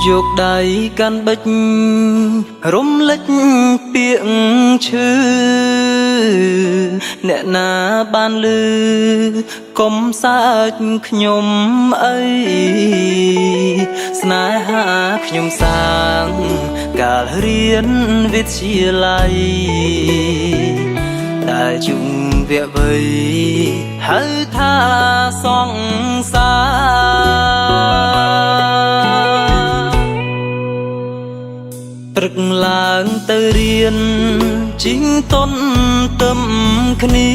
យកដៃកាន់បិចរំលេចពាក្យឈឺអ្នកណាបានលឺកុំសើចខ្ញុំអីស្នេហាខ្ញុំសាងកាលរៀនវិទ្យាល័យដែលជុំវគ្គវ័យហៅថាសង្សារព្រឹកឡើងទៅរៀនជីងតន់ទឹមគ្នា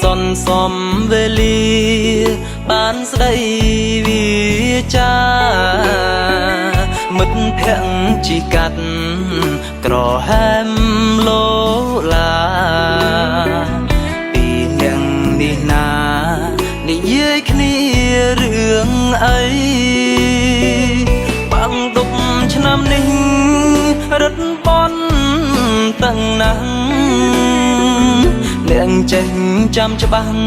សន្សំវេលាបានស្ដីវាចាមិត្តភក្តិជីកាត់ក្រហមលោឡាពីអ្នកនេះណានិយាយគ្នារឿងអីបាំងដប់ឆ្នាំនេះរត់បន់តាំងណាស់អ្នកចេះចាំច្បាស់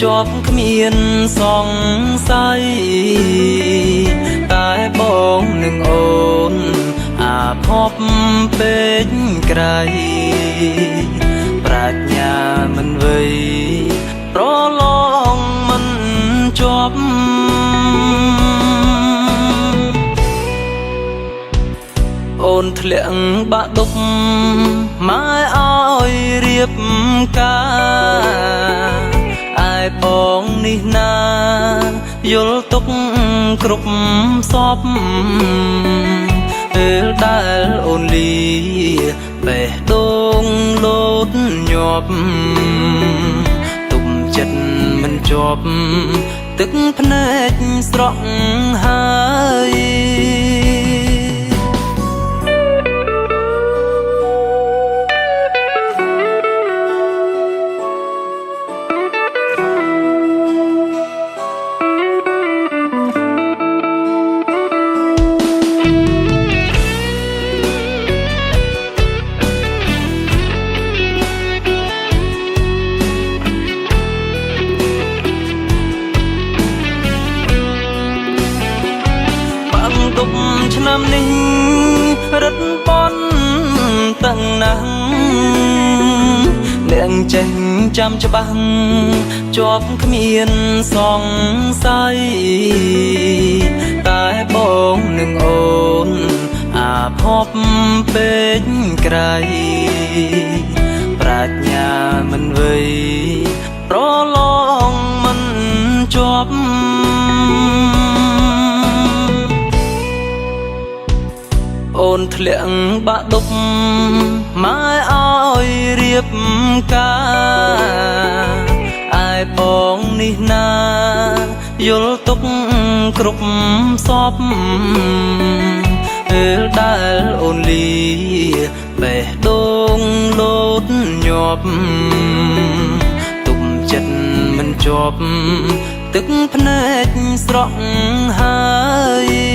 ជាប់គ្មានសង្ស័យតែបងនឹងអូនអាភពពេកក្រៃប្រាជ្ញាមិនវ័យប្រឡងមិនជាប់អូនធ្លាក់បាក់ដប់ម៉ែឲ្យរៀបការឯបងនេះណាយល់ទុកគ្រប់សពពេលដែលអូនលីបេះដូងលោតញាប់ទុំចិត្តមិនជាប់ទឹកភ្នែកស្រក់ហើយឆ្នាំនេះរត់បន់តាំងណាស់អ្នកចេះចាំច្បាស់ជាប់គ្មានសង្ស័យតែបងនឹងអូនអាភពពេកក្រៃប្រាជ្ញាមិនវ័យប្រឡងមិនជាប់អូនធ្លាក់បាក់ដប់ម៉ែឲ្យរៀបការឯបងនេះណាយល់ទុកគ្រប់សពពេលដែលអូនលីបេះដូងលោតញាប់ទុំចិត្តមិនជាប់ទឹកភ្នែកស្រក់ហើយ